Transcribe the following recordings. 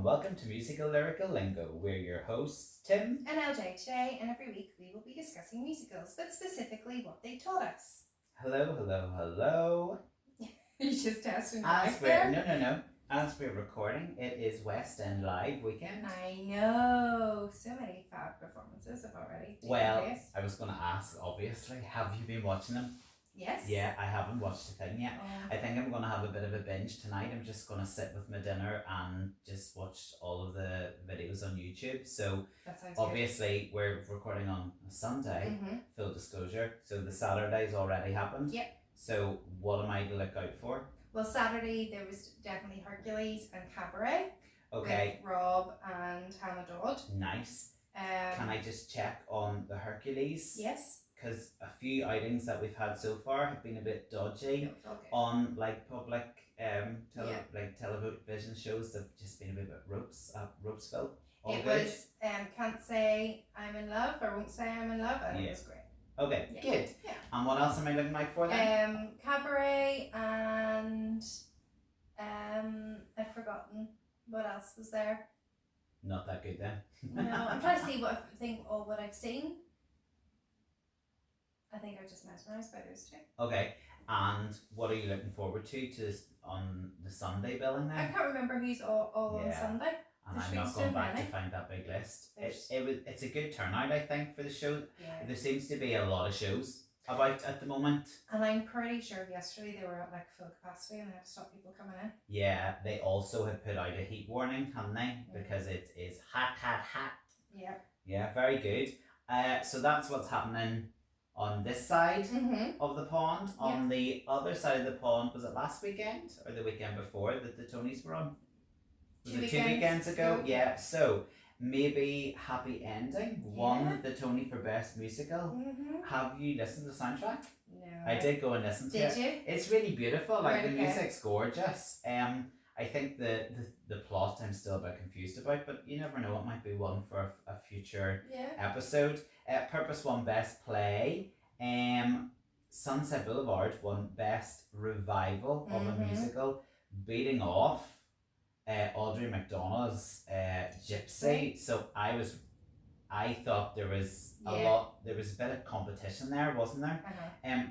and welcome to Musical Lyrical Lingo. We're your hosts, Tim and LJ today, and every week we will be discussing musicals, but specifically what they taught us. Hello. You just testing No. As we're recording, it is West End Live weekend. I know, so many fab performances have already taken place. I was going to ask, obviously, have you been watching them? Yes. Yeah, I haven't watched a thing yet. I think I'm going to have a bit of a binge tonight. I'm just going to sit with my dinner and just watch all of the videos on YouTube. So obviously we're recording on a Sunday, full disclosure. So the Saturday's already happened. Yep. So what am I to look out for? Well, Saturday there was definitely Hercules and Cabaret. Okay. With Rob and Hannah Dodd. Nice. Can I just check on the Hercules? Yes. Because a few outings that we've had so far have been a bit dodgy on like public television shows. They've just been a bit ropesville. It was Can't Say I'm in Love or Won't Say I'm in Love, and it was great. Okay, good. Yeah. And what else am I looking like for then? Cabaret and I've forgotten what else was there. Not that good then. No, I'm trying to see what I've seen. I think I was just mesmerised by those two. Okay, and what are you looking forward to on the Sunday billing then? I can't remember who's all on Sunday. And I'm not going back to find that big list. It's a good turnout, I think, for the show. Yeah. There seems to be a lot of shows about at the moment. And I'm pretty sure yesterday they were at like full capacity and they had to stop people coming in. Yeah, they also have put out a heat warning, haven't they? Because it is hot. Yeah. Yeah, very good. So that's what's happening on this side of the pond. Yeah. On the other side of the pond, was it last weekend or the weekend before that the Tonys were on? Was it 2 weekends ago? Yeah. So maybe Happy Ending won the Tony for Best Musical. Have you listened to the soundtrack? No. I did go and listen to it. Did you? It's really beautiful. Like the music's gorgeous. I think the plot I'm still a bit confused about, but you never know. It might be one for a future episode. Purpose won Best Play. Sunset Boulevard won Best Revival of a Musical, beating off Audrey McDonagh's Gypsy. So I thought there was there was a bit of competition there, wasn't there?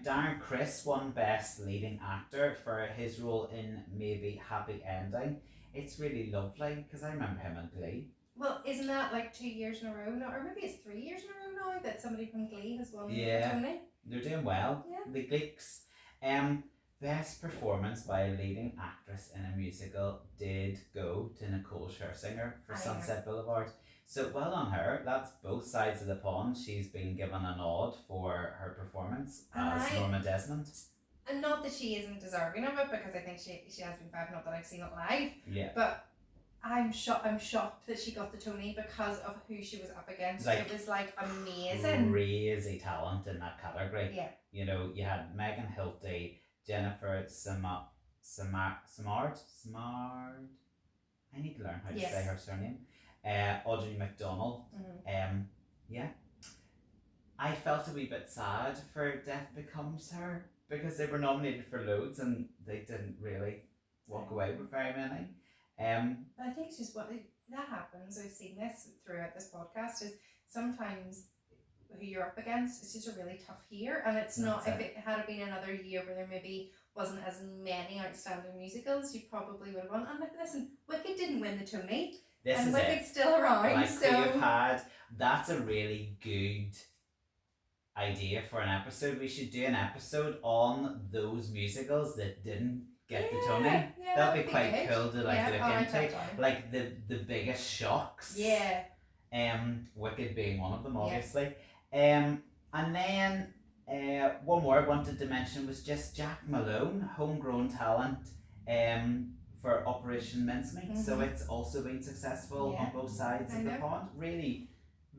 Darren Criss won Best Leading Actor for his role in Maybe Happy Ending. It's really lovely because I remember him in Glee. Well, isn't that like 2 years in a row now, or maybe it's 3 years in a row now that somebody from Glee has won the Tony? They're doing well. Yeah. The Gleeks. Best performance by a leading actress in a musical did go to Nicole Scherzinger for Sunset Boulevard. So well on her. That's both sides of the pond. She's been given a nod for her performance as Norma Desmond. And not that she isn't deserving of it, because I think she has been fab, not that I've seen it live. Yeah. But I'm shocked that she got the Tony because of who she was up against. It was like amazing. Crazy talent in that category. Yeah. You know, you had Megan Hilty, Jennifer Samard. I need to learn how to say her surname. Audrey McDonald. I felt a wee bit sad for Death Becomes Her because they were nominated for loads and they didn't really walk away with very many. But I think it's just what that happens. I've seen this throughout this podcast. Is sometimes who you're up against, it's just a really tough year, and it's not. If it had been another year where there maybe wasn't as many outstanding musicals, you probably would have won. And listen, Wicked didn't win the Tony, and Wicked's still around. Like so we've had, that's a really good idea for an episode. We should do an episode on those musicals that didn't get the Tony. Yeah, that'd be quite cool to look into. Like the biggest shocks. Yeah. Wicked being one of them, obviously. And then one more I wanted to mention was just Jack Malone, homegrown talent for Operation Mincemeat. So it's also been successful on both sides of the pond. Really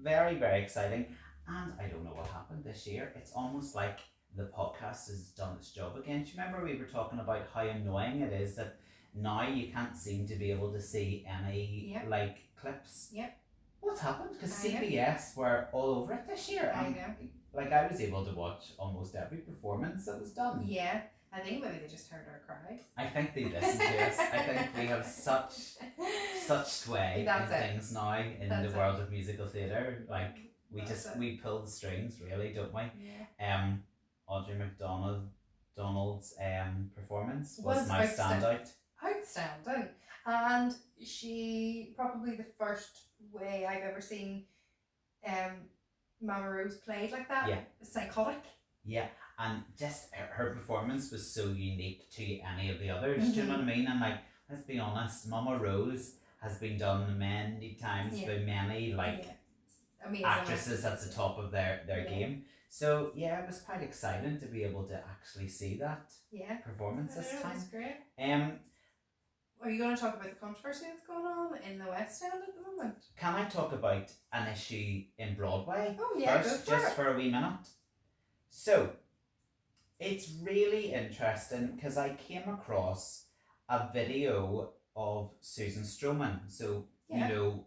very, very exciting. And I don't know what happened this year. It's almost like the podcast has done its job again. Do you remember we were talking about how annoying it is that now you can't seem to be able to see any like clips? Yep. What's happened? Because CBS were all over it this year. I know. Like I was able to watch almost every performance that was done. Yeah. I think maybe they just heard our cries. I think they listen to us. I think we have such sway in things now in the world of musical theatre. Like we pull the strings, really, don't we? Yeah. Audrey McDonald's performance was my standout. Outstanding. And she probably the first way I've ever seen Mama Rose played like that. Yeah. Psychotic. Yeah, and just her performance was so unique to any of the others. Do you know what I mean? And like, let's be honest, Mama Rose has been done many times by many actresses at the top of their game. So yeah, it was quite exciting to be able to actually see that performance this time. That's great. Are you going to talk about the controversy that's going on in the West End at the moment? Can I talk about an issue in Broadway first, just for a wee minute? So, it's really interesting because I came across a video of Susan Stroman, so, you know,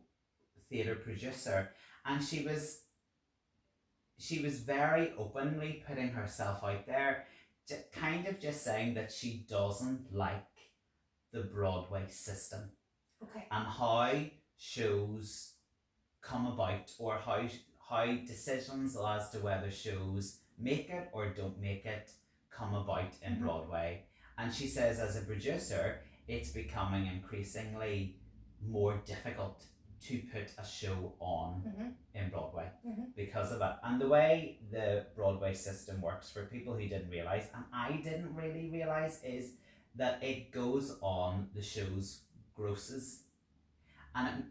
theatre producer, and she was very openly putting herself out there, kind of just saying that she doesn't like the Broadway system. Okay. And how shows come about, or how decisions as to whether shows make it or don't make it come about in Broadway. And she says, as a producer, it's becoming increasingly more difficult to put a show on in Broadway because of it. And the way the Broadway system works, for people who didn't realise, and I didn't really realise, is that it goes on the show's grosses. And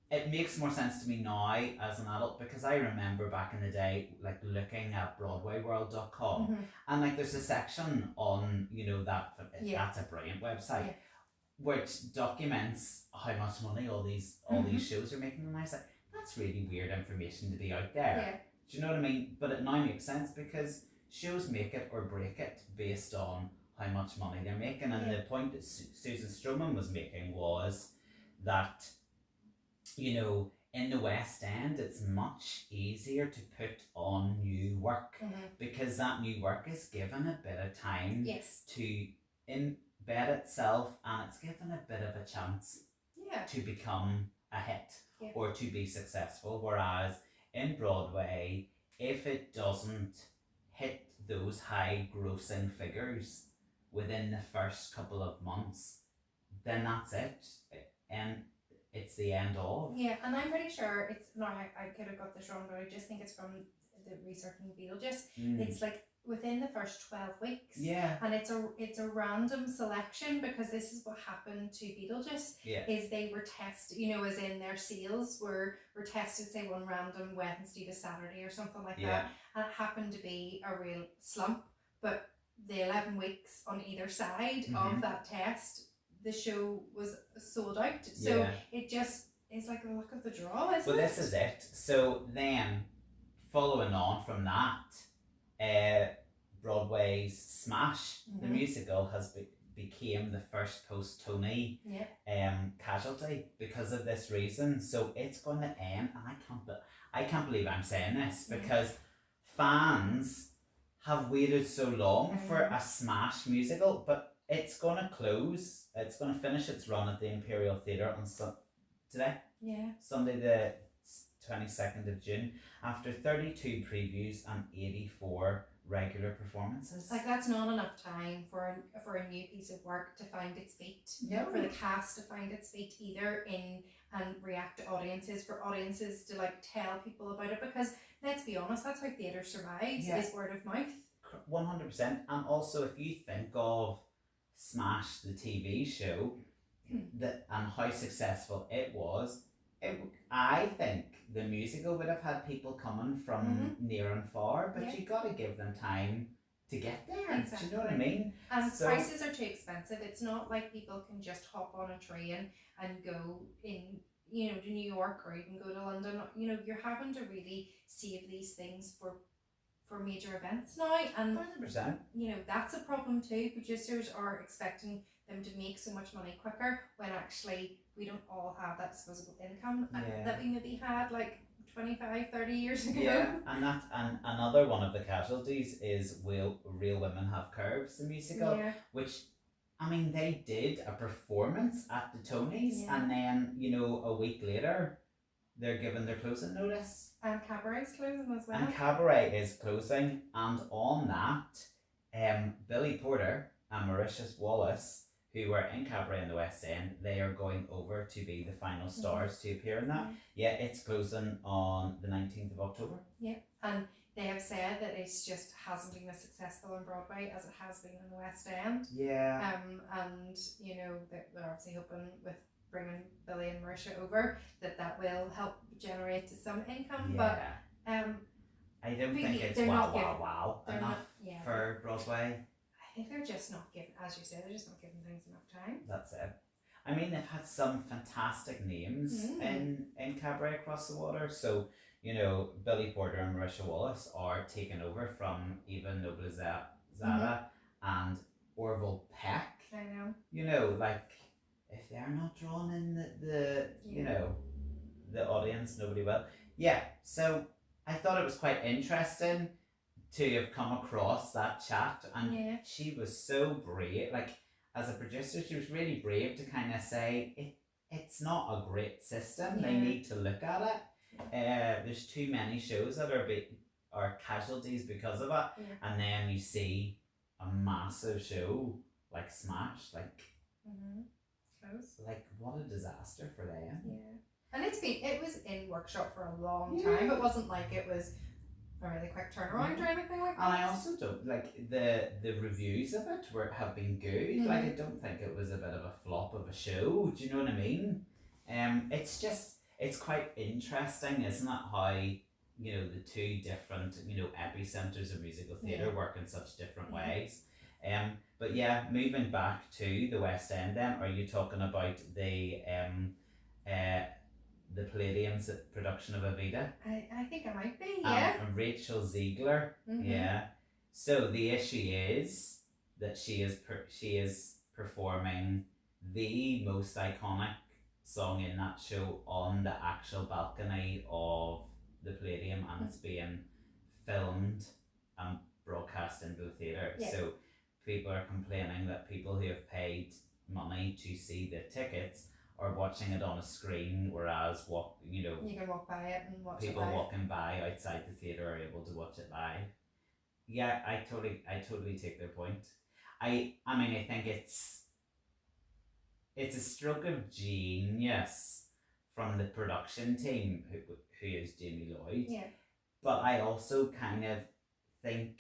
it makes more sense to me now as an adult, because I remember back in the day, like looking at BroadwayWorld.com, and like there's a section on, you know, that's a brilliant website, which documents how much money all these shows are making, and I was like, that's really weird information to be out there. Yeah. Do you know what I mean? But it now makes sense because shows make it or break it based on how much money they're making, and the point that Susan Stroman was making was that, you know, in the West End, it's much easier to put on new work because that new work is given a bit of time to embed itself, and it's given a bit of a chance to become a hit or to be successful. Whereas in Broadway, if it doesn't hit those high grossing figures within the first couple of months, then that's it. And it's the end of. Yeah, and I'm pretty sure it's, no, I could have got this wrong, but I just think it's from the researching Beetlejuice. It's like within the first 12 weeks. Yeah. And it's a random selection, because this is what happened to Beetlejuice. Yeah. Is they were tested, you know, as in their sales were tested, say, one random Wednesday to Saturday or something like that. And it happened to be a real slump. But the 11 weeks on either side of that test, the show was sold out. So it just is like the luck of the draw, isn't it? Well, this is it. So then, following on from that, Broadway's Smash, the musical, has became the first post-Tony casualty because of this reason. So it's going to end, and I can't believe I'm saying this, because fans have waited so long for a Smash musical, but it's going to close. It's going to finish its run at the Imperial Theatre on today. Yeah. Sunday the 22nd of June, after 32 previews and 84 regular performances. Like, that's not enough time for a new piece of work to find its feet. No. For the cast to find its feet either and react to audiences, for audiences to like tell people about it, because let's be honest, that's how theatre survives, is word of mouth. 100%. And also, if you think of Smash, the TV show, and how successful it was, I think the musical would have had people coming from near and far, but you got to give them time to get there. Exactly. Do you know what I mean? And prices are too expensive. It's not like people can just hop on a train and go in, you know, to New York or even go to London. You know, you're having to really save these things for major events now, and 100%. You know, that's a problem too. Producers are expecting them to make so much money quicker when actually we don't all have that disposable income that we maybe had like 25, 30 years ago. Yeah, and another one of the casualties is Real Women Have Curves, the musical, which, I mean, they did a performance at the Tonys, and then, you know, a week later, they're given their closing notice. And Cabaret's closing as well. And Cabaret is closing, and on that, Billy Porter and Mauritius Wallace, who were in Cabaret in the West End, they are going over to be the final stars to appear in that. Yeah, it's closing on the 19th of October. Yeah, and they have said that it just hasn't been as successful on Broadway as it has been in the West End. Yeah. And, you know, they're obviously hoping with bringing Billy and Marisha over that will help generate some income. But I don't think it's wow enough for Broadway. I think they're just not giving, as you said, they're just not giving things enough time. That's it. I mean, they've had some fantastic names in Cabaret across the water. So, you know, Billy Porter and Marisha Wallace are taking over from Eva Noblezada and Orville Peck. I know. You know, like, if they're not drawn in the you know, the audience, nobody will. Yeah, so I thought it was quite interesting to have come across that chat, and she was so brave. Like, as a producer, she was really brave to kind of say it's not a great system. They need to look at it. There's too many shows that are casualties because of it, and then you see a massive show like Smash, like like what a disaster for them. Yeah, and it was in workshop for a long time. It wasn't like it was a really quick turnaround or anything like that. And I also don't like the reviews of it have been good. Like, I don't think it was a bit of a flop of a show. Do you know what I mean? It's quite interesting, isn't it, how, you know, the two different, you know, epicenters of musical theatre work in such different ways. But yeah, moving back to the West End then, are you talking about the Palladium's production of Evita? I think I might be, And Rachel Ziegler, So the issue is that she is performing the most iconic song in that show on the actual balcony of the Palladium, and it's being filmed and broadcast into the theatre. So people are complaining that people who have paid money to see the tickets are watching it on a screen, whereas you can walk by it and watch people it live. Walking by outside the theatre are able to watch it live. Yeah, I totally take their point. I mean, I think it's a stroke of genius from the production team who is Jamie Lloyd. Yeah. But I also kind of think,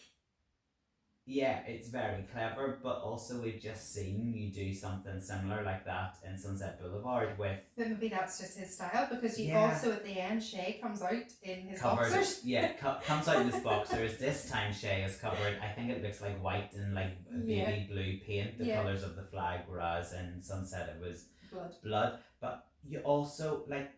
it's very clever, but also we've just seen you do something similar like that in Sunset Boulevard with... But maybe that's just his style, because you also at the end, Shay comes out in his boxers. Yeah, comes out in his boxers. This time Shay is covered, I think it looks like white and like baby blue paint, the colours of the flag, whereas in Sunset it was blood. But you also, like,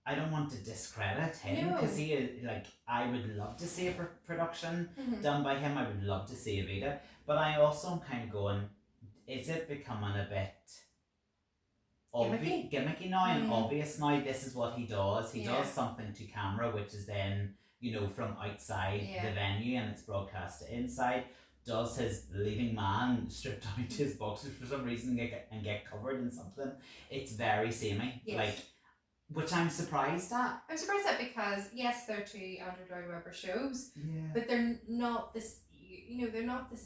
I don't want to discredit him, because he is, like, I would love to see a production done by him. I would love to see Evita, but I also am kind of going, is it becoming a bit gimmicky now and obvious now? This is what he does. He does something to camera, which is then, you know, from outside the venue, and it's broadcast to inside. Does his leading man strip down to his boxers for some reason and get covered in something? It's very samey. Like, which I'm surprised at. I'm surprised at, because yes, they're two Andrew Lloyd Webber shows, but they're not this. You know, they're not the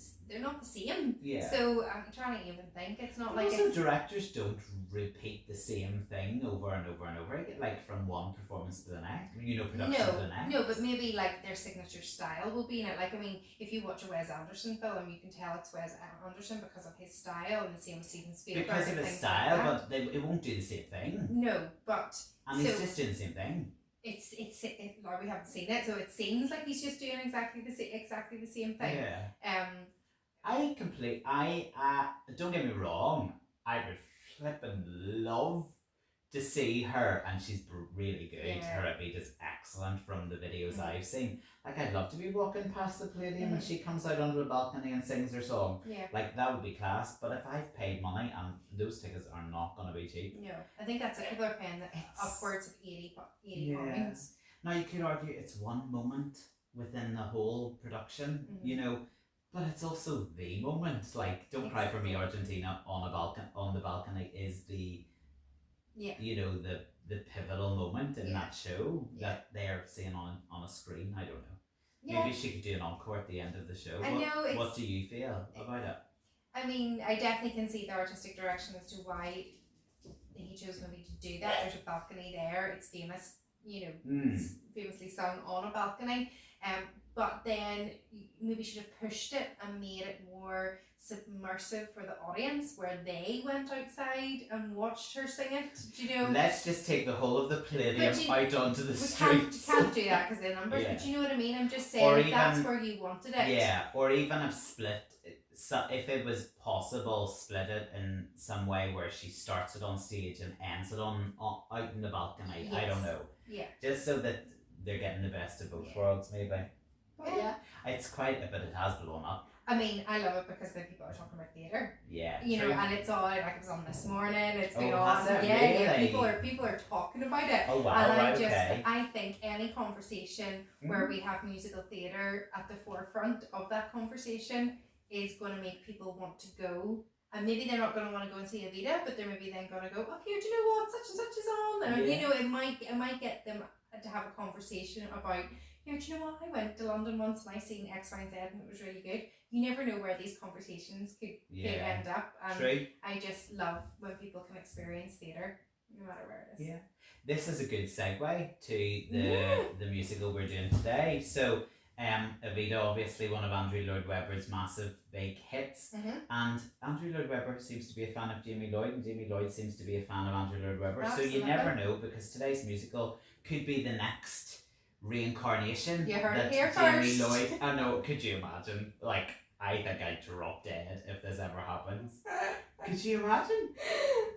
same. Yeah. So I'm trying to even think. It's not like. Also, directors don't repeat the same thing over and over and over again, like from one performance to the next. You know, production to the next. No, but maybe like their signature style will be in it. Like, I mean, if you watch a Wes Anderson film, you can tell it's Wes Anderson because of his style, and the same with Steven Spielberg. Because of his style, but it won't do the same thing. No, but. And he's just doing the same thing. It's we haven't seen it, so it seems like he's just doing exactly the same thing. Yeah. I don't get me wrong, I would flippin' love to see her, and she's really good. Her Evita's excellent from the videos I've seen. Like, I'd love to be walking past the Palladium and she comes out onto the balcony and sings her song. Yeah. Like, that would be class. But if I've paid money, and those tickets are not going to be cheap. No, I think that's it. People are paying upwards of £80. Now you could argue it's one moment within the whole production, you know, but it's also the moment. Like, Don't Cry for Me, Argentina on the balcony is the you know, the pivotal moment in that show that they're seeing on a screen. I don't know. Maybe she could do an encore at the end of the show. What do you feel about it? I mean, I definitely can see the artistic direction as to why he chose maybe to do that. There's a balcony there. It's famous, you know, it's famously sung on a balcony. But then maybe should have pushed it and made it more submersive for the audience, where they went outside and watched her sing it. Do you know? Let's just take the whole of the Palladium out onto the streets. We can't do that because of the numbers, but you know what I mean? I'm just saying, if that's where you wanted it. Yeah, or even have split, if it was possible, split it in some way where she starts it on stage and ends it on out in the balcony. I don't know. Yeah. Just so that they're getting the best of both worlds, maybe. Yeah. It's quite but it has blown up. I mean, I love it because then people are talking about theatre. Yeah. You know, and it's all like it was on this morning. It's been Really? People are talking about it. Oh wow! And I think any conversation where we have musical theatre at the forefront of that conversation is going to make people want to go. And maybe they're not going to want to go and see Evita, but they're maybe then going to go, oh, here, do you know what, such and such is on, and you know, it might get them to have a conversation about, here, do you know what, I went to London once and I seen X, Y, and Z and it was really good. You never know where these conversations could end up. And true. I just love when people can experience theatre, no matter where it is. Yeah. This is a good segue to the musical we're doing today. So, Evita, obviously one of Andrew Lloyd Webber's massive big hits, and Andrew Lloyd Webber seems to be a fan of Jamie Lloyd, and Jamie Lloyd seems to be a fan of Andrew Lloyd Webber. Absolutely. So you never know, because today's musical could be the next reincarnation. You heard it here Jamie first. Lloyd. I know. Could you imagine? Like, I think I'd drop dead if this ever happens. Could you imagine?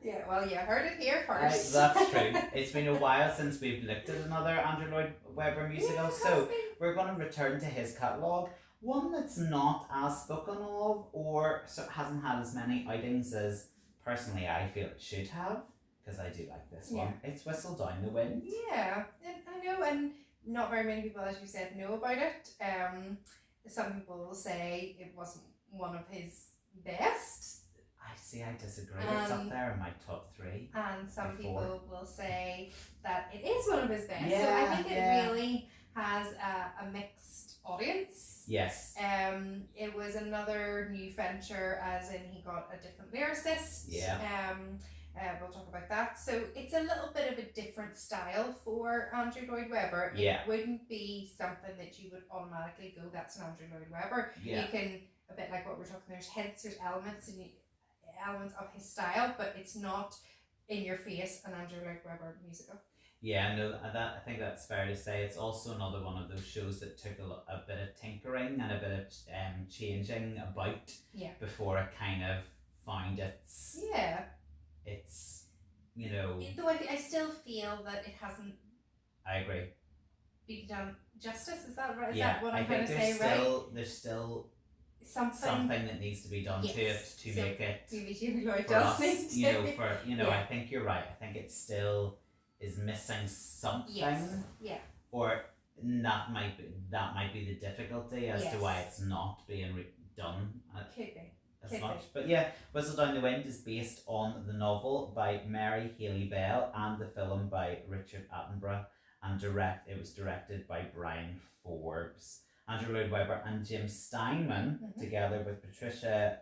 Yeah, well, you heard it here first. That's true. It's been a while since we've looked at another Andrew Lloyd Webber musical, so we're going to return to his catalogue. One that's not as spoken of, or hasn't had as many outings as personally I feel it should have, because I do like this one. It's Whistle Down the Wind. Yeah, I know, and not very many people, as you said, know about it. Some people will say it wasn't one of his best. I disagree. It's up there in my top 3. And some people will say that it is one of his best. So I think it really has a mixed audience. Yes. It was another new venture, as in he got a different lyricist. Yeah. We'll talk about that. So it's a little bit of a different style for Andrew Lloyd Webber. Yeah. It wouldn't be something that you would automatically go, that's an Andrew Lloyd Webber. Yeah. You can, a bit like what we're talking, there's elements of his style, but it's not in your face an Andrew Lloyd Webber musical. Yeah, no, I think that's fair to say. It's also another one of those shows that took a bit of tinkering and a bit of changing about before it kind of found its you know. Though I still feel that it hasn't. I agree. Been done justice. Is that right? Is that what I'm trying to say? There's still something that needs to be done to it to make it. Maybe Jamie Lloyd for does us, you know, I think you're right. I think it still is missing something. Yes. Yeah. Or that might be the difficulty as to why it's not being done. Could be. As much. But yeah, Whistle Down the Wind is based on the novel by Mary Haley Bell and the film by Richard Attenborough, and it was directed by Brian Forbes. Andrew Lloyd Webber and Jim Steinman, together with Patricia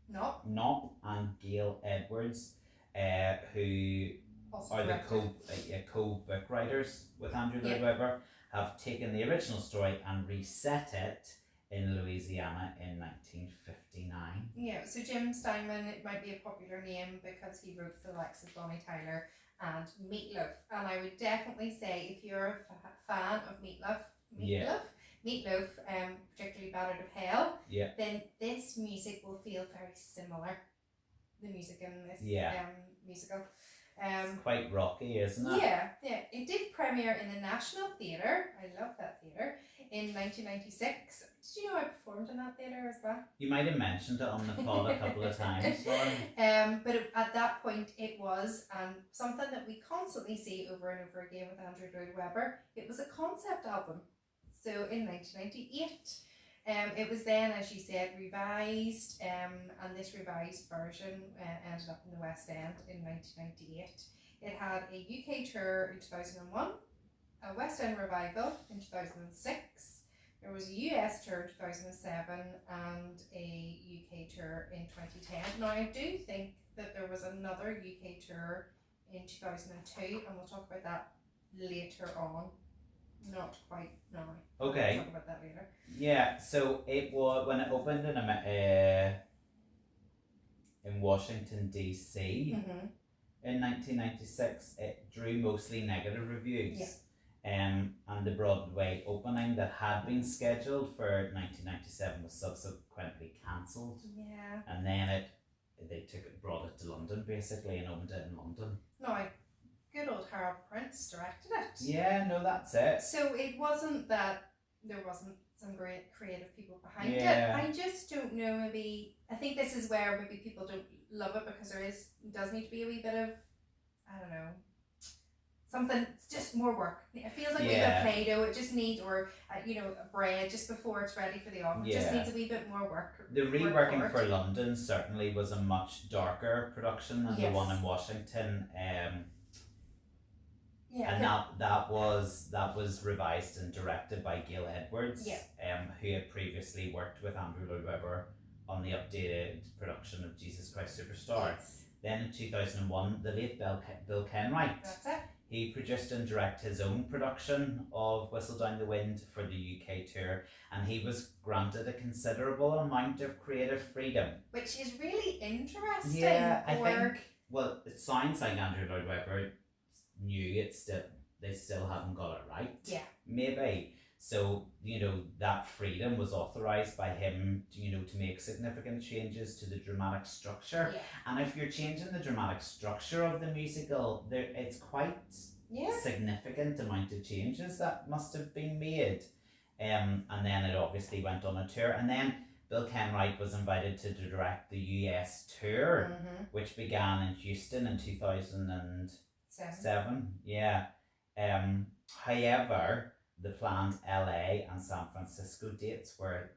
Knopp and Gail Edwards, who also are the co-book writers with Andrew Lloyd Webber, have taken the original story and reset it in Louisiana in 1959. Yeah, so Jim Steinman, it might be a popular name because he wrote for the likes of Bonnie Tyler and Meatloaf. And I would definitely say, if you're a fan of Meatloaf, particularly Battered of Hell, then this music will feel very similar. The music in this musical. It's quite rocky, isn't it? Yeah. It did premiere in the National Theatre. I love that theatre. In 1996. Did you know I performed in that theatre as well? You might have mentioned it on the pod a couple of times, but at that point it was something that we constantly see over and over again with Andrew Lloyd Webber. It was a concept album. So in 1998. It was then, as you said, revised, and this revised version ended up in the West End in 1998. It had a UK tour in 2001, a West End revival in 2006, there was a US tour in 2007, and a UK tour in 2010. Now, I do think that there was another UK tour in 2002, and we'll talk about that later on. Not quite now. Okay. We'll talk about that later. Yeah, so it was when it opened in Washington DC in 1996. It drew mostly negative reviews. Yeah. And the Broadway opening that had been scheduled for 1997 was subsequently cancelled. Yeah. And then brought it to London basically and opened it in London. No, good old Harold Prince directed it. Yeah, no, that's it. So it wasn't that there wasn't some great creative people behind it. I just don't know, maybe, I think this is where maybe people don't love it because does need to be a wee bit of, I don't know, something, it's just more work. It feels like a wee bit of Play-Doh, it just needs, or, a bread just before it's ready for the oven. It just needs a wee bit more work. The reworking for London certainly was a much darker production than the one in Washington. And that was revised and directed by Gail Edwards, who had previously worked with Andrew Lloyd Webber on the updated production of Jesus Christ Superstar. Yes. Then in 2001, the late Bill Kenwright, that's it. He produced and directed his own production of Whistle Down the Wind for the UK tour, and he was granted a considerable amount of creative freedom. Which is really interesting. Yeah, I think, well, it sounds like Andrew Lloyd Webber knew they still haven't got it right. Yeah. Maybe. So, that freedom was authorised by him, to make significant changes to the dramatic structure. Yeah. And if you're changing the dramatic structure of the musical, it's quite significant amount of changes that must have been made. And then it obviously went on a tour. And then Bill Kenwright was invited to direct the US tour, which began in Houston in 2007. Yeah. However, the planned LA and San Francisco dates were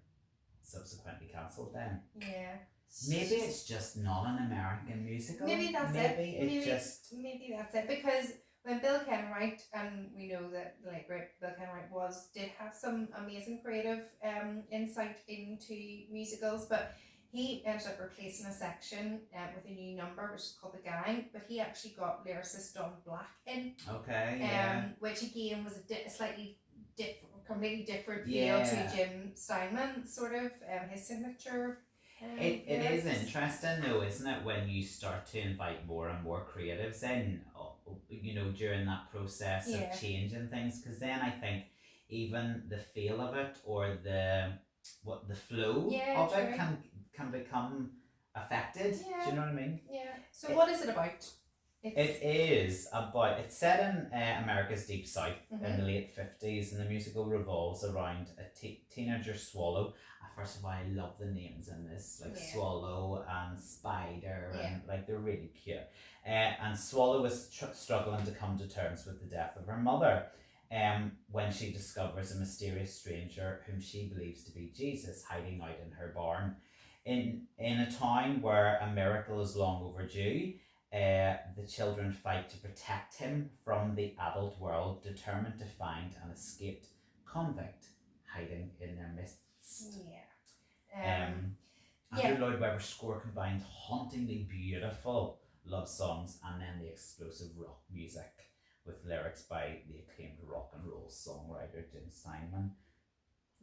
subsequently cancelled then. Yeah. Maybe it's just not an American musical. Maybe that's it. Maybe that's it. Because when Bill Kenwright, and we know that the late great Bill Kenwright did have some amazing creative insight into musicals, but he ended up replacing a section with a new number, which is called The Gang, but he actually got lyricist Don Black in. Okay, which again was a slightly completely different feel to Jim Steinman, sort of, his signature. It is interesting though, isn't it, when you start to invite more and more creatives in, during that process of changing things, because then I think even the feel of it or the flow of it can become affected. Do you know what I mean? Yeah. So what is it about? It's set in America's Deep South in the late 50s, and the musical revolves around a teenager Swallow. First of all, I love the names in this, Swallow and Spider, and they're really cute. And Swallow is struggling to come to terms with the death of her mother, when she discovers a mysterious stranger whom she believes to be Jesus hiding out in her barn. In a town where a miracle is long overdue, the children fight to protect him from the adult world, determined to find an escaped convict hiding in their midst. Andrew Lloyd Webber's score combined hauntingly beautiful love songs and then the explosive rock music with lyrics by the acclaimed rock and roll songwriter Jim Steinman.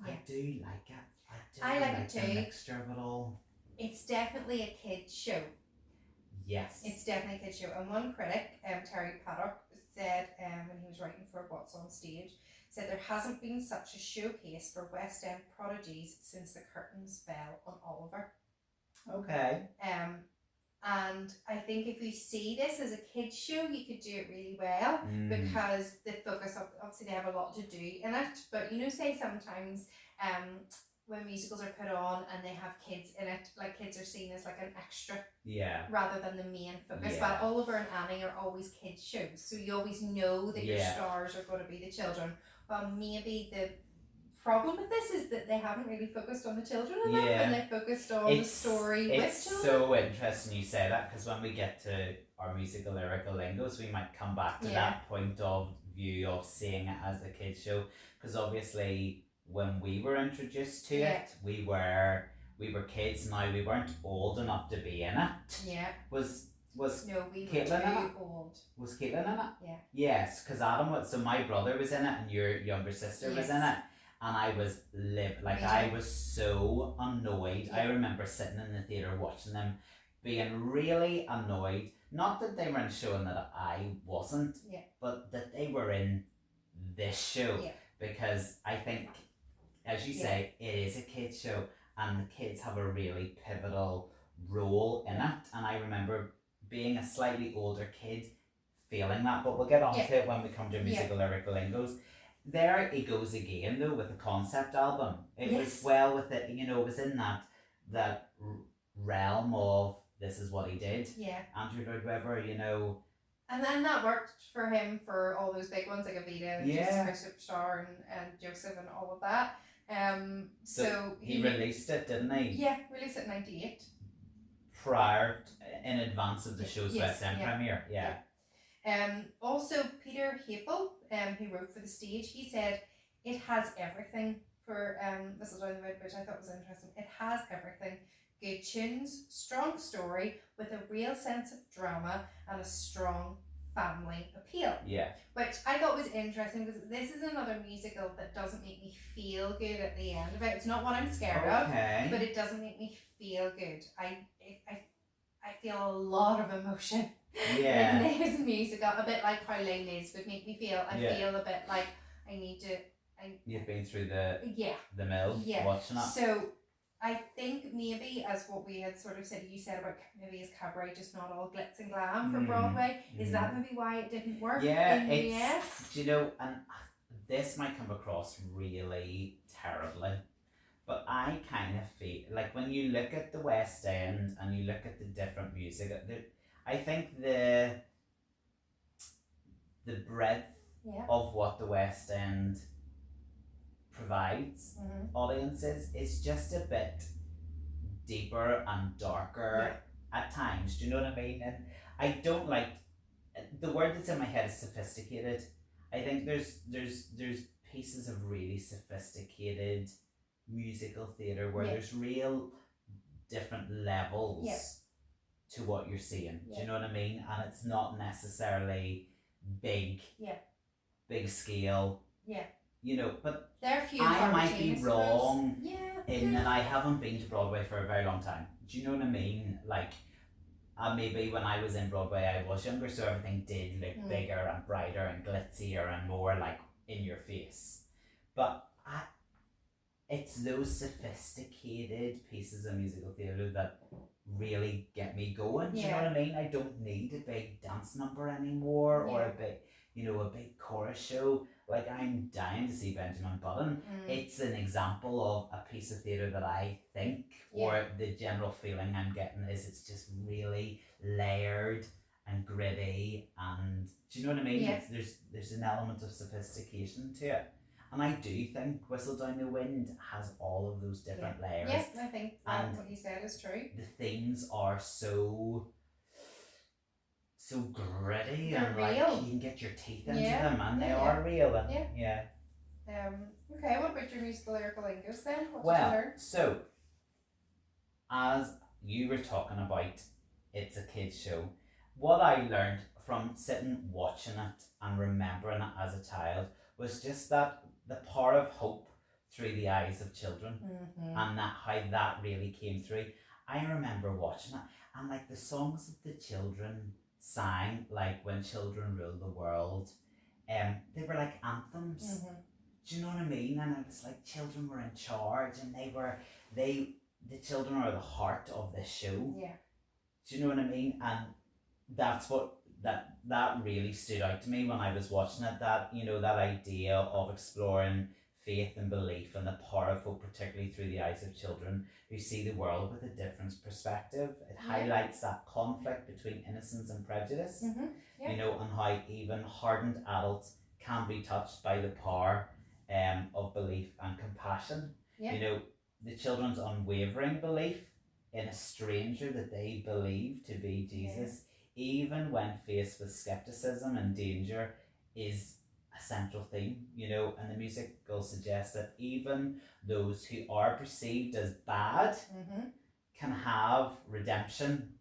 I do like it. I like it too. The mixture of it all. It's definitely a kid's show. Yes. It's definitely a kid's show. And one critic, Terry Paddock, said when he was writing for What's on Stage, said there hasn't been such a showcase for West End prodigies since the curtains fell on Oliver. Okay. And And I think if you see this as a kids show, you could do it really well because the focus of, obviously they have a lot to do in it. But you know, say sometimes when musicals are put on and they have kids in it, like kids are seen as like an extra, rather than the main focus. But Oliver and Annie are always kids shows, so you always know that your stars are going to be the children. Well, maybe the problem with this is that they haven't really focused on the children enough, and they focused on the story with children. It's so interesting you say that, because when we get to our musical lyrical lingos, we might come back to that point of view of seeing it as a kids show, because obviously when we were introduced to it, we were kids. Now we weren't old enough to be in it. Was no, we Caitlin were in it? Old. Was Caitlin in it? Yeah. Yes, because Adam was. So my brother was in it, and your younger sister was in it, and I was I was so annoyed. I remember sitting in the theatre watching them, being really annoyed. Not that they weren't showing that I wasn't, but that they were in this show, because I think, as you say, it is a kids show, and the kids have a really pivotal role in it. And I remember being a slightly older kid feeling that, but we'll get on to it when we come to musical lyrical lingos. There it goes again though with the concept album. It was well with it, you know, it was in that realm of this is what he did. Andrew Lloyd Webber, you know. And then that worked for him for all those big ones like Evita and Jesus Christ Superstar and Joseph and all of that. So he released it, didn't he? Yeah, released it in 98. Prior, in advance of the show's West End premiere. Also, Peter Hapel, who wrote for the stage, he said it has everything for this is on the red, which I thought was interesting. It has everything: good tunes, strong story with a real sense of drama and a strong family appeal. Which I thought was interesting, because this is another musical that doesn't make me feel good at the end of it. It's not what I'm scared of, but it doesn't make me feel good. I feel a lot of emotion in this musical, a bit like how Les Mis would make me feel. I feel a bit like I need to. You've been through the mill watching it. So I think maybe, as what we had sort of said, you said about maybe is cabaret just not all glitz and glam for Broadway? Is that maybe why it didn't work? Do you know, and this might come across really terribly, but I kind of feel like when you look at the West End and you look at the different music, I think the breadth of what the West End provides audiences is just a bit deeper and darker at times. Do you know what I mean? And I don't like the word that's in my head is sophisticated. I think there's pieces of really sophisticated musical theatre where there's real different levels to what you're seeing. Do you know what I mean? And it's not necessarily big scale. You know, but I might be wrong in that I haven't been to Broadway for a very long time. Do you know what I mean? Like, maybe when I was in Broadway I was younger, so everything did look bigger and brighter and glitzier and more like in your face. But it's those sophisticated pieces of musical theatre that really get me going. Do you know what I mean? I don't need a big dance number anymore or a big chorus show. Like, I'm dying to see Benjamin Button. It's an example of a piece of theatre that I think, or the general feeling I'm getting is it's just really layered and gritty, and do you know what I mean? There's an element of sophistication to it. And I do think Whistle Down the Wind has all of those different layers. Yes, I think what you said is true. The themes are so gritty. They're and real. Like you can get your teeth into them, and they are real. And okay, what about your musical lyrical lingos then? What did you learn? So as you were talking about, it's a kids show. What I learned from sitting watching it and remembering it as a child was just that the power of hope through the eyes of children, and that how that really came through. I remember watching it, and like the songs that the children sang, like When Children Rule the World, they were like anthems. Do you know what I mean? And it was like children were in charge, and the children are the heart of this show. Do you know what I mean? And that's what that really stood out to me when I was watching it. That, you know, that idea of exploring faith and belief and the power of hope, particularly through the eyes of children who see the world with a different perspective. It highlights that conflict between innocence and prejudice. You know, and how even hardened adults can be touched by the power of belief and compassion. You know, the children's unwavering belief in a stranger that they believe to be Jesus, even when faced with skepticism and danger, is a central theme, you know. And the musical suggests that even those who are perceived as bad can have redemption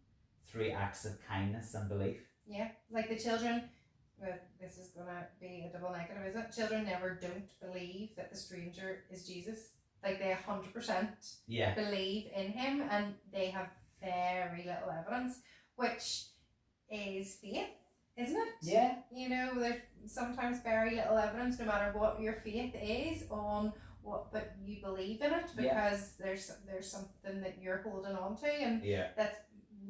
through acts of kindness and belief. Yeah, like the children, well, this is gonna be a double negative, is it? Children never don't believe that the stranger is Jesus. Like they 100% believe in him, and they have very little evidence, which is faith, isn't it? Yeah. You know, there's sometimes very little evidence, no matter what your faith is, on what, but you believe in it because there's something that you're holding on to, and that's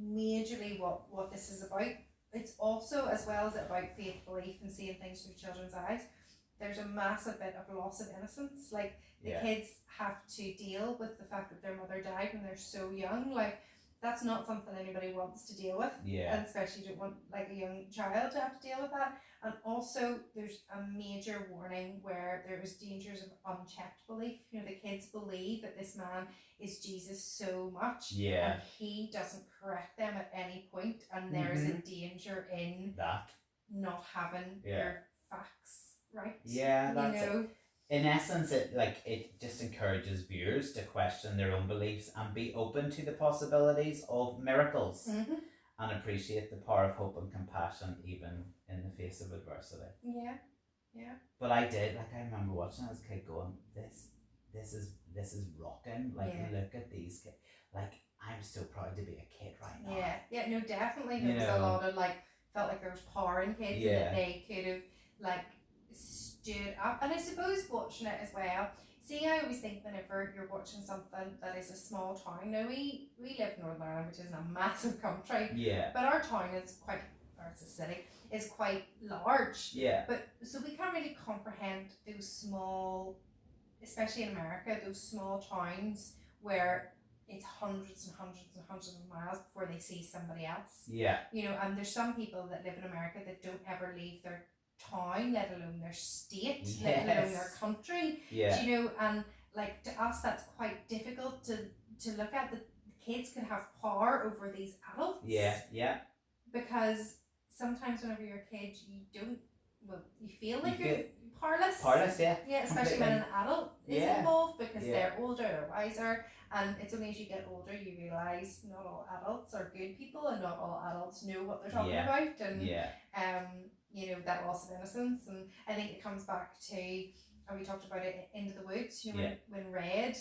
majorly what this is about. It's also, as well as about faith, belief, and seeing things through children's eyes, there's a massive bit of loss of innocence. Like the kids have to deal with the fact that their mother died when they're so young. Like that's not something anybody wants to deal with. And especially you don't want like a young child to have to deal with that. And also there's a major warning where there is dangers of unchecked belief. You know, the kids believe that this man is Jesus so much, and he doesn't correct them at any point, and there is a danger in that not having your facts right. That's it. In essence, it just encourages viewers to question their own beliefs and be open to the possibilities of miracles and appreciate the power of hope and compassion even in the face of adversity. But I remember watching it as a kid going, this is rocking. Look at these kids. Like, I'm so proud to be a kid right now. No, definitely. There was a lot of felt like there was power in kids and that they could have stood up. And I suppose watching it as well, see, I always think whenever you're watching something that is a small town, now we live in Northern Ireland, which is a massive country, but our town is quite, or it's a city, is quite large, but so we can't really comprehend those small, especially in America, those small towns where it's hundreds and hundreds and hundreds of miles before they see somebody else. You know, and there's some people that live in America that don't ever leave their town, let alone their state, let alone their country. You know, and like to us that's quite difficult to look at. The kids can have power over these adults. Because sometimes whenever you're a kid you feel like you're powerless. Especially when an adult is involved, because they're older, they're wiser, and it's only as you get older you realise not all adults are good people and not all adults know what they're talking about, and you know, that loss of innocence. And I think it comes back to, and we talked about it, Into the Woods, you know, when Red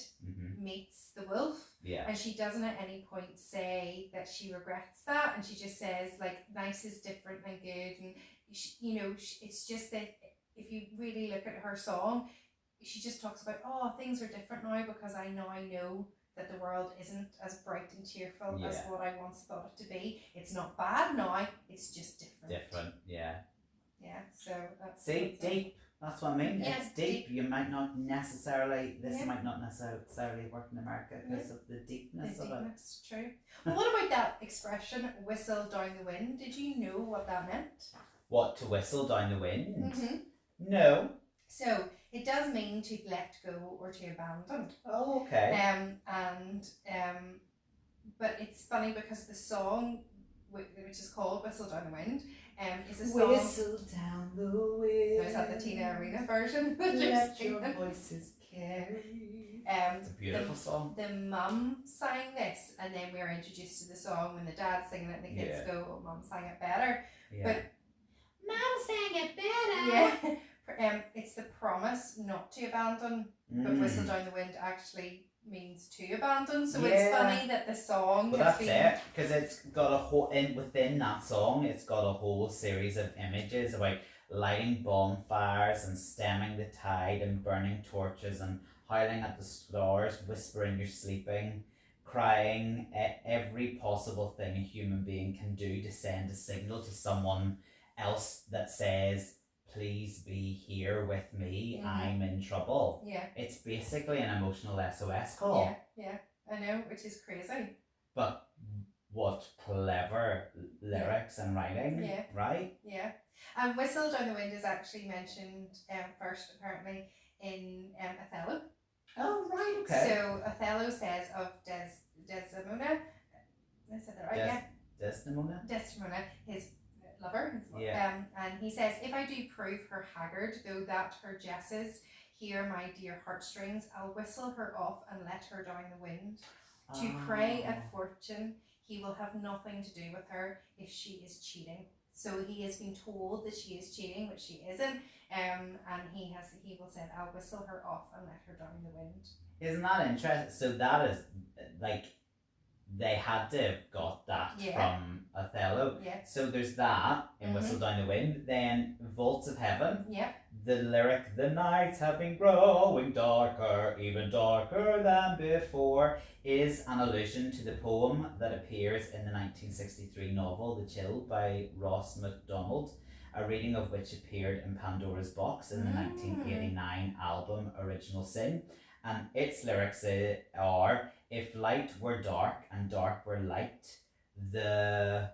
meets the wolf, and she doesn't at any point say that she regrets that, and she just says nice is different than good, and she, you know, it's just that if you really look at her song, she just talks about, oh, things are different now because I now know that the world isn't as bright and cheerful as what I once thought it to be. It's not bad now, it's just different. So that's deep. That's what I mean. It's deep. You might not necessarily, might not necessarily work in America because of the deepness of it. True. Well, what about that expression, whistle down the wind? Did you know what that meant? What, to whistle down the wind? No. So it does mean to let go or to abandon. Oh, okay. But it's funny because the song, which is called Whistle Down the Wind, is a song. Whistle down the wind. No, is that the Tina Arena version? Let your voices carry. It's a beautiful song. The mum sang this, and then we were introduced to the song when the dad's singing it, and the kids go, "Oh, mum sang it better." But mum sang it better. It's the promise not to abandon, but Whistle Down the Wind actually means to abandon. So it's funny that the song it, because it's got a whole within that song, it's got a whole series of images about lighting bonfires and stemming the tide and burning torches and howling at the stars, whispering you're sleeping, crying, every possible thing a human being can do to send a signal to someone else that says, please be here with me, I'm in trouble. Yeah. It's basically an emotional SOS call. Yeah, I know, which is crazy. But what clever lyrics and writing, right? Yeah. Whistle Down the Wind is actually mentioned first, apparently, in Othello. Oh, right, okay. So Othello says of Desdemona, I said that right, Desdemona, his lover, and he says, if I do prove her haggard, though that her jesses hear my dear heartstrings, I'll whistle her off and let her down the wind. To prey at fortune, he will have nothing to do with her if she is cheating. So he has been told that she is cheating, which she isn't, and he will say, I'll whistle her off and let her down the wind. Isn't that interesting? So that is like, they had to have got that from Othello. Yeah. So there's that in Whistle Down the Wind. Then Vaults of Heaven. Yeah. The lyric, the nights have been growing darker, even darker than before, is an allusion to the poem that appears in the 1963 novel The Chill by Ross MacDonald, a reading of which appeared in Pandora's Box in the 1989 album Original Sin. And its lyrics are, if light were dark and dark were light, the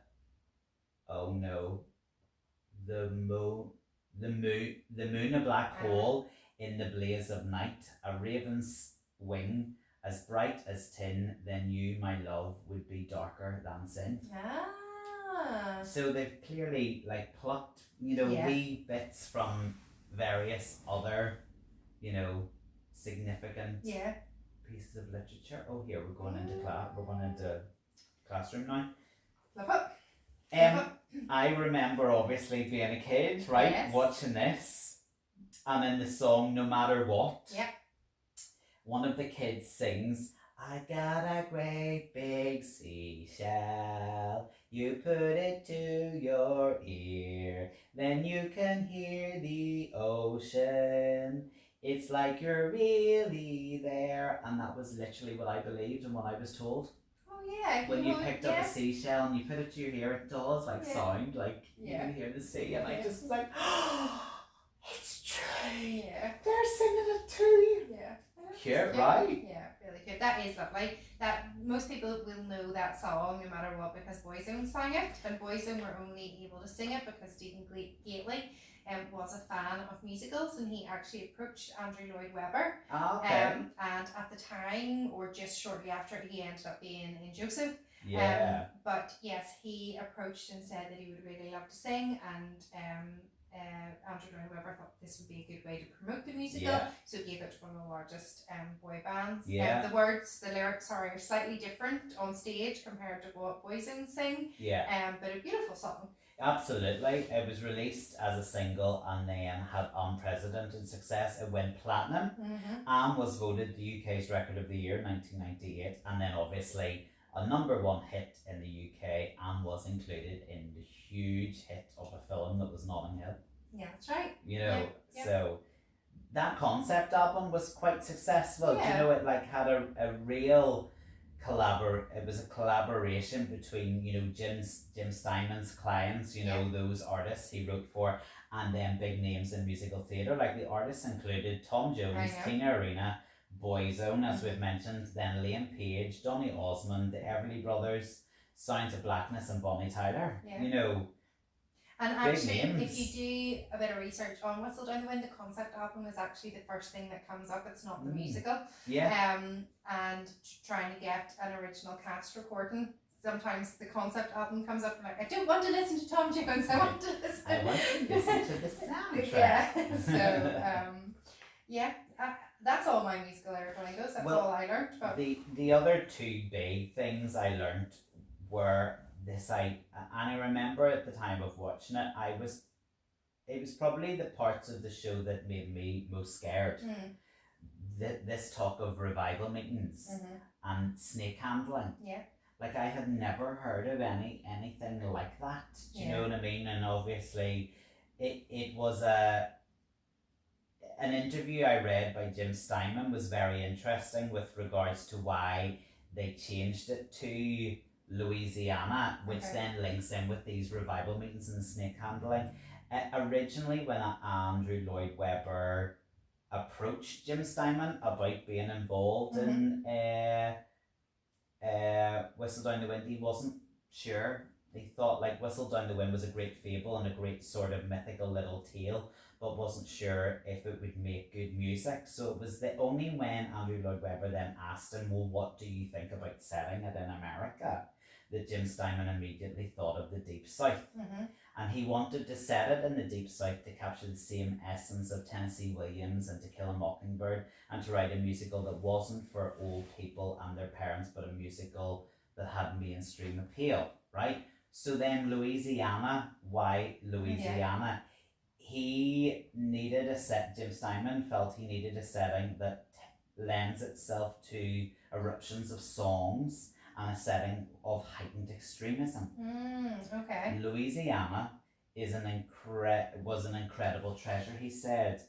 moon a black hole in the blaze of night, a raven's wing as bright as tin, then you, my love, would be darker than sin. So they've clearly like plucked, wee bits from various other, significant pieces of literature. Oh, here we're going into classroom now. Love it. I remember obviously being a kid, right? Yes. Watching this, and in the song No Matter What, one of the kids sings, I got a great big seashell, you put it to your ear, then you can hear the ocean. It's like you're really there. And that was literally what I believed and what I was told. Oh yeah. When you picked up a seashell and you put it to your ear, it does sound like you can hear the sea. And I just was like, oh, it's true. Yeah. They're singing it too. Yeah. Cute, right? Yeah, really cute. That is lovely. That most people will know that song no matter what because Boyzone sang it, and Boyzone were only able to sing it because Stephen Gately was a fan of musicals, and he actually approached Andrew Lloyd Webber. And at the time, or just shortly after, he ended up being in Joseph. Yeah. But yes, he approached and said that he would really love to sing, and Andrew Lloyd Webber thought this would be a good way to promote the musical, so gave it to one of the largest boy bands. The lyrics are slightly different on stage compared to what Boyzone sing. But a beautiful song. Absolutely. It was released as a single and then had unprecedented success. It went platinum and was voted the UK's Record of the Year in 1998, and then obviously a #1 hit in the UK and was included in the huge hit of a film that was Notting Hill. Yeah, that's right. So that concept album was quite successful. It had a real it was a collaboration between Jim Steinman's clients, those artists he wrote for, and then big names in musical theatre. Like the artists included Tom Jones, Tina Arena, Boyzone, as we've mentioned, then Liam Page, Donny Osmond, the Everly Brothers, Sounds of Blackness, and Bonnie Tyler. And actually, if you do a bit of research on Whistle Down the Wind, the concept album is actually the first thing that comes up. It's not the musical. And trying to get an original cast recording. Sometimes the concept album comes up and I don't want to listen to Tom Jones. I want to listen to the soundtrack. That's all my musical lyrical goes. That's all I learned. But the other two big things I learned were and I remember at the time of watching it, it was probably the parts of the show that made me most scared. This talk of revival meetings and snake handling. Like I had never heard of anything like that. Do you know what I mean? And obviously it was an interview I read by Jim Steinman was very interesting with regards to why they changed it to Louisiana, which then links in with these revival meetings and snake handling. Originally, when Andrew Lloyd Webber approached Jim Steinman about being involved in Whistle Down the Wind, he wasn't sure. He thought like Whistle Down the Wind was a great fable and a great sort of mythical little tale, but wasn't sure if it would make good music. So it was the only when Andrew Lloyd Webber then asked him, well, what do you think about setting it in America, that Jim Steinman immediately thought of the Deep South. And he wanted to set it in the Deep South to capture the same essence of Tennessee Williams and To Kill a Mockingbird, and to write a musical that wasn't for old people and their parents, but a musical that had mainstream appeal, right? So then Louisiana, why Louisiana? He needed a set, Jim Steinman felt he needed a setting that lends itself to eruptions of songs and a setting of heightened extremism. Louisiana is was an incredible treasure, he said.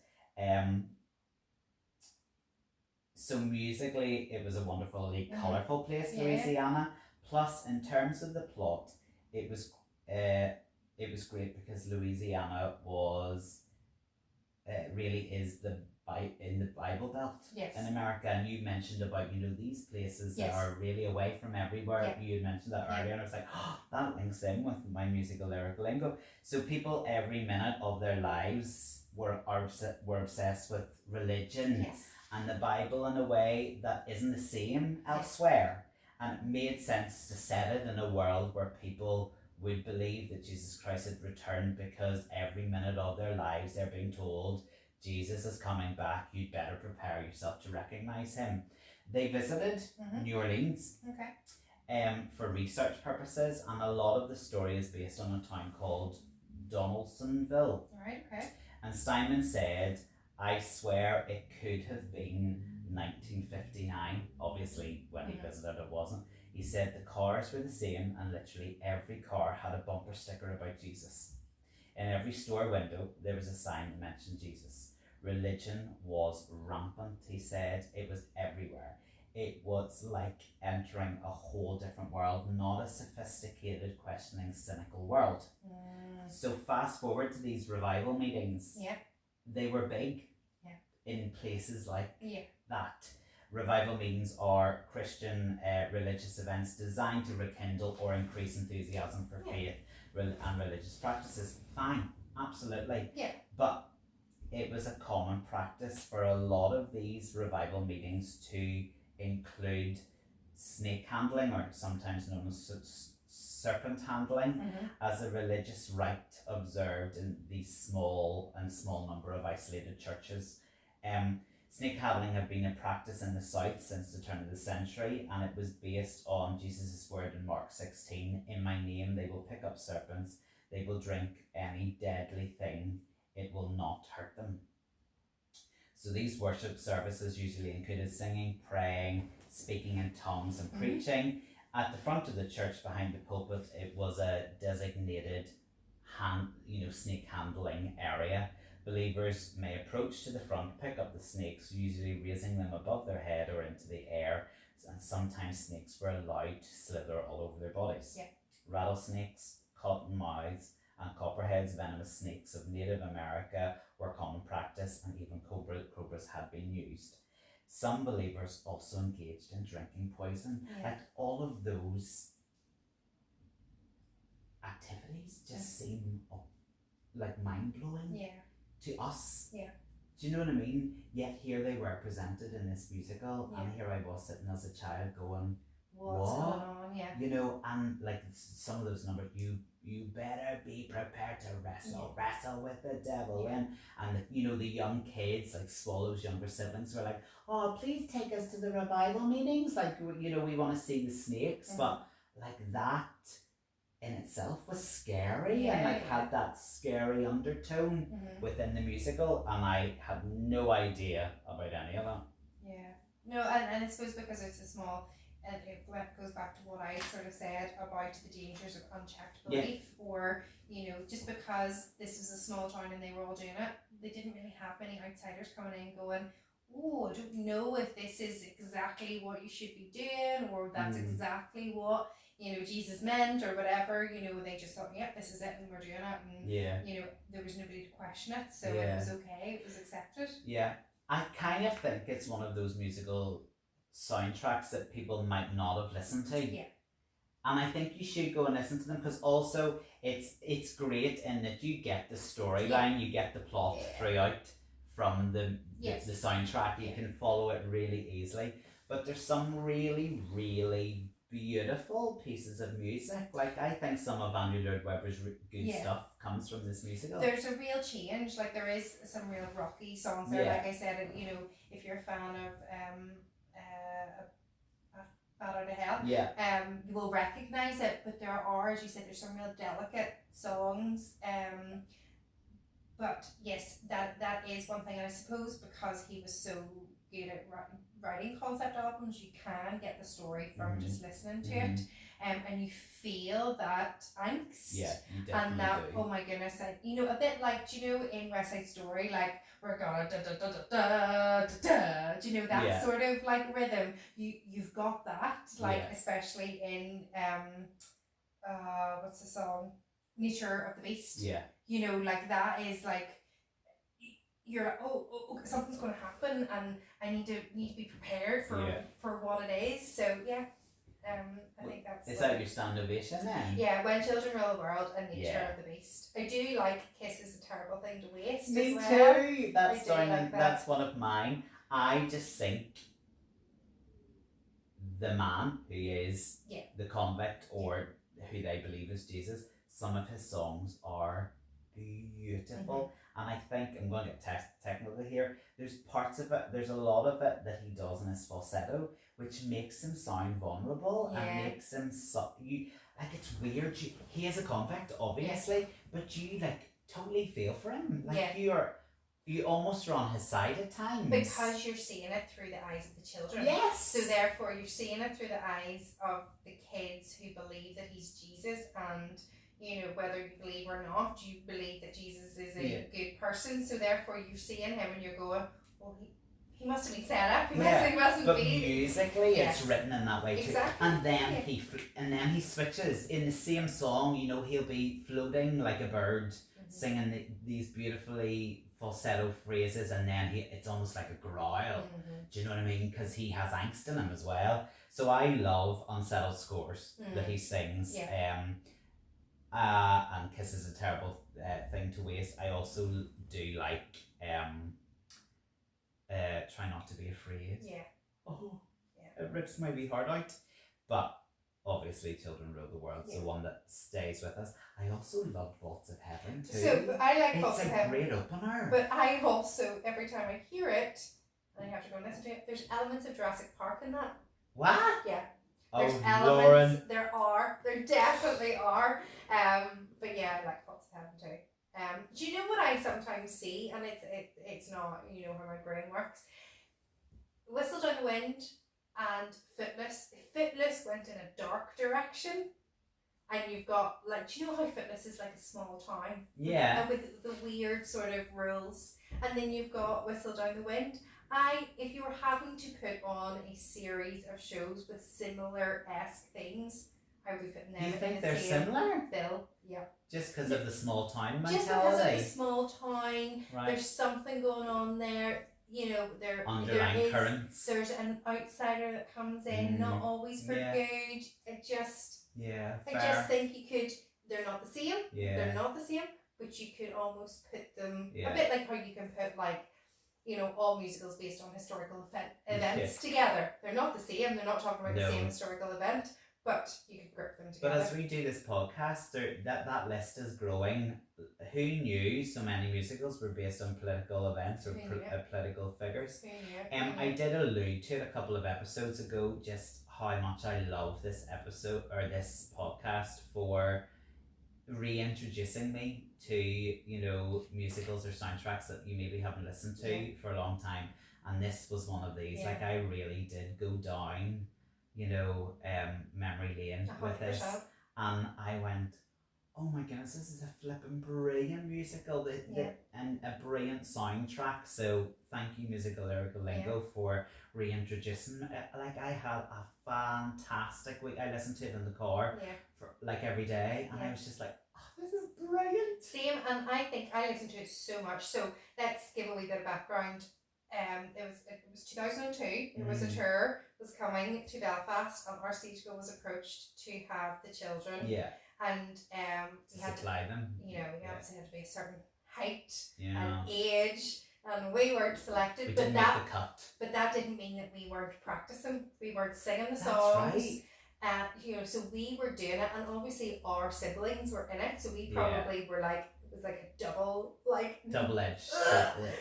So musically, it was a wonderfully colourful place, Louisiana. Plus, in terms of the plot, it was great because Louisiana was really is in the Bible Belt in America, and you mentioned about these places that are really away from everywhere. You had mentioned that earlier, and I was like, oh, that links in with my musical lyrical lingo. So people every minute of their lives were obsessed with religion and the Bible in a way that isn't the same elsewhere, and it made sense to set it in a world where people would believe that Jesus Christ had returned, because every minute of their lives they're being told Jesus is coming back, you'd better prepare yourself to recognize him. They visited New Orleans for research purposes, and a lot of the story is based on a town called Donaldsonville. And Steinman said, I swear it could have been 1959. Obviously, when he visited, it wasn't. He said the cars were the same, and literally every car had a bumper sticker about Jesus. In every store window, there was a sign that mentioned Jesus. Religion was rampant, he said. It was everywhere. It was like entering a whole different world, not a sophisticated, questioning, cynical world. So fast forward to these revival meetings. They were big in places like that. Revival meetings are Christian religious events designed to rekindle or increase enthusiasm for faith and religious practices. Fine, absolutely. But it was a common practice for a lot of these revival meetings to include snake handling, or sometimes known as serpent handling, as a religious rite observed in these small number of isolated churches. Snake handling had been a practice in the South since the turn of the century, and it was based on Jesus' word in Mark 16, in my name they will pick up serpents, they will drink any deadly thing, it will not hurt them. So these worship services usually included singing, praying, speaking in tongues, and preaching. At the front of the church behind the pulpit, it was a designated snake handling area. Believers may approach to the front, pick up the snakes, usually raising them above their head or into the air, and sometimes snakes were allowed to slither all over their bodies. Rattlesnakes, cottonmouths, and copperheads, venomous snakes of Native America, were common practice, and even cobras had been used. Some believers also engaged in drinking poison. Like, all of those activities just seem like mind-blowing to us. Do you know what I mean? Yet here they were presented in this musical, and here I was sitting as a child going, what's going on? And like some of those numbers, you better be prepared to wrestle with the devil. And the young kids, like Swallow's younger siblings, were like, oh, please take us to the revival meetings, like, we want to see the snakes. But like, that in itself was scary, and like had that scary undertone within the musical, and I had no idea about any of that. No, and I suppose because it's a small, and it goes back to what I sort of said about the dangers of unchecked belief, or just because this was a small town and they were all doing it, they didn't really have many outsiders coming in going, oh, I don't know if this is exactly what you should be doing, or that's exactly what, you know, Jesus meant, or whatever. You know, they just thought, yep, this is it, and we're doing it, and you know, there was nobody to question it, so it was okay, it was accepted. Yeah, I kind of think it's one of those musical soundtracks that people might not have listened to. Yeah. And I think you should go and listen to them, because also it's great in that you get the storyline, you get the plot throughout from the soundtrack. You can follow it really easily. But there's some really, really beautiful pieces of music. Like, I think some of Andrew Lloyd Webber's good stuff comes from this musical. There's a real change. Like, there is some real rocky songs there. Like I said, you know, if you're a fan of Bat Out of Hell, you will recognise it. But there are, as you said, there's some real delicate songs. But yes, that is one thing. And I suppose because he was so good at writing concept albums, you can get the story from just listening to it, and you feel that angst, and that oh my goodness, and you know, a bit like, do you know, in West Side Story, like, we're gonna da da da da da da da, do you know, that sort of like rhythm, you've got that, like, especially in what's the song, Nature of the Beast, you know, like, that is like, you're like, oh, something's going to happen, and I need to be prepared for what it is. So I think that's. Is that your stand ovation then? Yeah, When Children Rule the World and Nature of the Beast. I do like Kiss Is a Terrible Thing to Waste. Me as well. too. That's one of mine. I just think the man who is the convict, or who they believe is Jesus, some of his songs are beautiful. And I think, I'm going to get technical here, there's parts of it, there's a lot of it that he does in his falsetto, which makes him sound vulnerable and makes him like, it's weird. He is a convict, obviously, but you like totally feel for him. Like, you almost are on his side at times. Because you're seeing it through the eyes of the children. Yes! So therefore you're seeing it through the eyes of the kids who believe that he's Jesus, and you know, whether you believe or not, you believe that Jesus is a good person. So therefore you're seeing him and you're going, well, he must have been set up. He mustn't but be. Musically, it's written in that way too. Exactly. And then he switches in the same song. You know, he'll be floating like a bird, singing these beautifully falsetto phrases, and then it's almost like a growl. Do you know what I mean? Because he has angst in him as well. So I love Unsettled Scores that he sings. And Kiss Is a Terrible Thing to Waste. I also do like Try Not to Be Afraid. It rips my wee heart out. But obviously Children Rule the World, the one that stays with us. I also love Vaults of Heaven too. So I like Vaults of Heaven. It's a great opener. But I also, every time I hear it, and I have to go and listen to it, there's elements of Jurassic Park in that. What? Yeah. There's elements. Lauren. There definitely are. But yeah, I like Vaults of Heaven too. Do you know what I sometimes see? And it's not, you know, how my brain works. Whistle Down the Wind and Footloose. Footloose went in a dark direction. And you've got, like, do you know how Footloose is like a small town? Yeah. And with the weird sort of rules. And then you've got Whistle Down the Wind. If you were having to put on a series of shows with similar-esque things, I would be putting them in the same. You think they're similar? Bill, yeah. Just because of the small town mentality? Just because of the small town, right. There's something going on there. You know, underlying currents. There's an outsider that comes in, not always for good. I just think they're not the same. Yeah. They're not the same, but you could almost put them a bit like how you can put, like, you know, all musicals based on historical events together. They're not the same. They're not talking about the same historical event, but you could group them together. But as we do this podcast, that list is growing. Who knew so many musicals were based on political events or political figures? I did allude to it a couple of episodes ago, just how much I love this episode or this podcast for reintroducing me to, you know, musicals or soundtracks that you maybe haven't listened to for a long time, and this was one of these. Like, I really did go down, you know, memory lane 100%. with this, and I went, oh my goodness, this is a flipping brilliant musical and a brilliant soundtrack. So thank you, Musical Lyrical Lingo, for reintroducing it. Like, I had a fantastic week. I listened to it in the car for like every day, and I was just like, oh, this is brilliant. Same, and I think I listened to it so much. So let's give a wee bit of background. It was 2002. It was a tour was coming to Belfast, and our stage girl was approached to have the children. Yeah. And we had supply them. You know, we obviously had to be a certain height Yeah. and age, and we weren't selected. We but didn't that make the cut. But that didn't mean that we weren't practicing. We weren't singing the That's songs. right. You know, so we were doing it, and obviously our siblings were in it, so we probably were like, it was like a double edged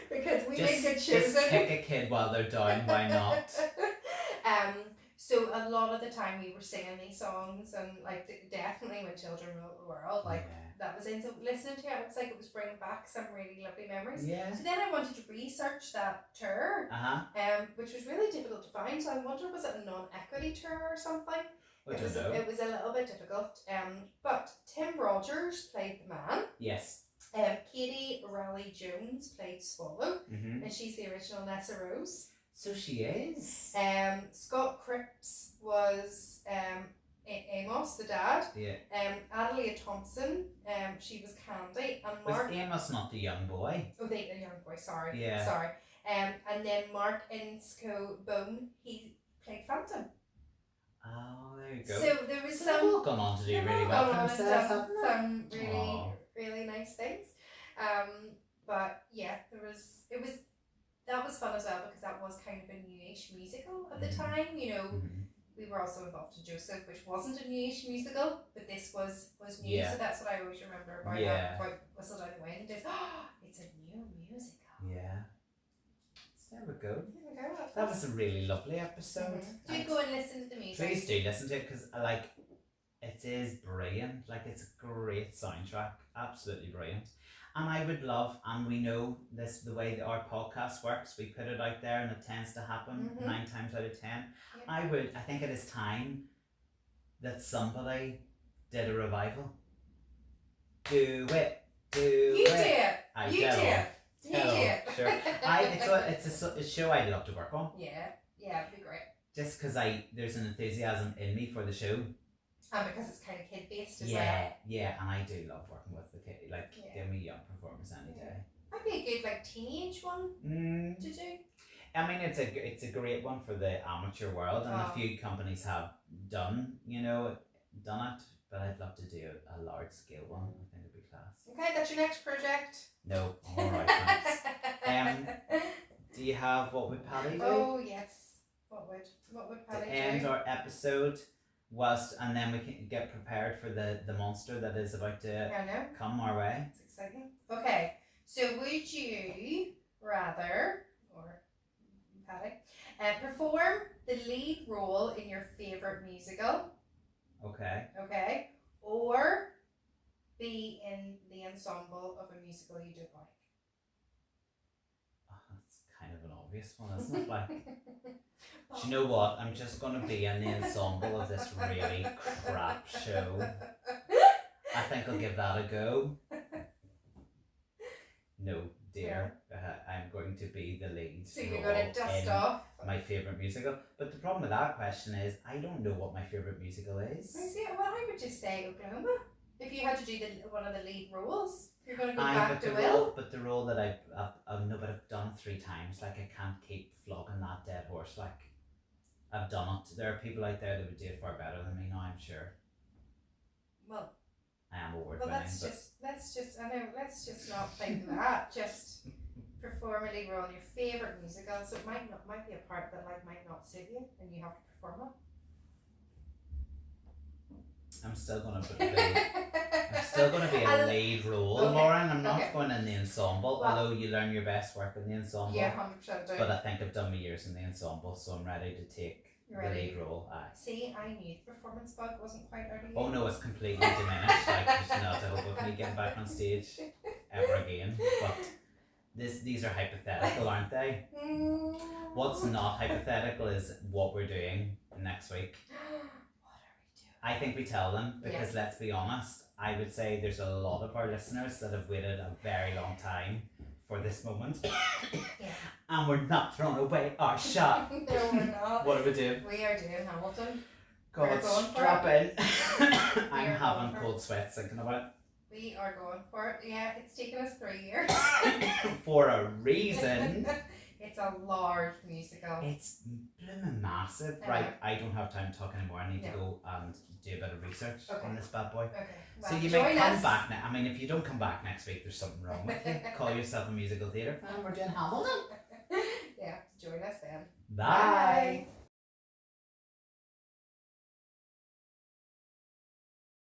because we didn't get chosen. Just pick a kid while they're down, why not? So a lot of the time we were singing these songs, and like definitely when Children Rule the World, like that was in. So listening to it, it was like it was bringing back some really lovely memories. Yeah. So then I wanted to research that tour, which was really difficult to find. So I wonder, was it a non-equity tour or something? It was a little bit difficult. But Tim Rogers played the man. Yes. Katie Raleigh Jones played Swallow, and she's the original Nessa Rose. So she is. Scott Cripps was Amos, the dad. Yeah. Adelia Thompson, she was Candy, and Mark. Was Amos not the young boy? Oh, the young boy. Sorry. Yeah. Sorry. And then Mark Insco Bone, he played Phantom. Oh, there you go. So there was some. They've all gone on to do really well for themselves. Some really nice things. But yeah, that was fun as well, because that was kind of a newish musical at the time. You know, we were also involved in Joseph, which wasn't a newish musical, but this was new. Yeah. So that's what I always remember about about Whistle Down the Wind is, it's a new musical. Yeah. So there we go. That was a really lovely episode. Do go and listen to the music. Please do listen to it, because it is brilliant. Like, it's a great soundtrack, absolutely brilliant. And I would love, and we know this, the way that our podcast works, we put it out there and it tends to happen 9 times out of 10. Yeah. I think it is time that somebody did a revival. Do it. You do it. You do it. Sure. It's a show I'd love to work on. Yeah, it'd be great. Just because there's an enthusiasm in me for the show. And because it's kind of kid based as well. Yeah, and I do love working with the kid. Like, give me young performers any day. Might be a good teenage one to do. I mean, it's a great one for the amateur world, and a few companies have done it. But I'd love to do a large scale one. I think it'd be class. Okay, that's your next project. No, all right, thanks. Do you have what would Paddy do? Oh yes, what would Paddy do? End our episode. And then we can get prepared for the monster that is about to come our way. It's exciting. Okay, so would you rather, or Paddy, perform the lead role in your favourite musical? Okay. Or be in the ensemble of a musical you don't like? Oh, that's kind of an obvious one, isn't it? Like, do you know what? I'm just going to be in the ensemble of this really crap show. I think I'll give that a go. No, dear. I'm going to be the lead. So you're going to dust off my favourite musical. But the problem with that question is, I don't know what my favourite musical is. Well, I would just say Oklahoma. If you had to do one of the lead roles, you're going to go back to Will. But the role that I've done it 3 times. Like, I can't keep flogging that dead horse. Like, I've done it. There are people out there that would do it far better than me now, I'm sure. Well, I am award winning. Well, let's just not think that. Just perform a lead role in your favourite musical. So it might be a part that might not suit you, and you have to perform it. I'm still gonna be a lead role, Lauren. I'm not going in the ensemble, although you learn your best work in the ensemble. Yeah, 100% do. But I think I've done my years in the ensemble, so I'm ready to take the lead role. See, I knew the performance bug wasn't quite out of you. Oh no, it's completely diminished. Like, there's not a hope of me getting back on stage ever again. But these are hypothetical, aren't they? What's not hypothetical is what we're doing next week. What are we doing? I think we tell them because let's be honest, I would say there's a lot of our listeners that have waited a very long time for this moment. And we're not throwing away our shot. No, we're not. What are we doing? We are doing Hamilton. God, strap in. I'm having cold sweats thinking about it. We are going for it. Yeah, it's taken us 3 years. For a reason. It's a large musical. It's blooming massive. Right, I don't have time to talk anymore. I need to go and do a bit of research on this bad boy. Okay. Well, so you may come back now. I mean, if you don't come back next week, there's something wrong with you. Call yourself a musical theatre. And we're doing Hamilton. Yeah, join us then. Bye.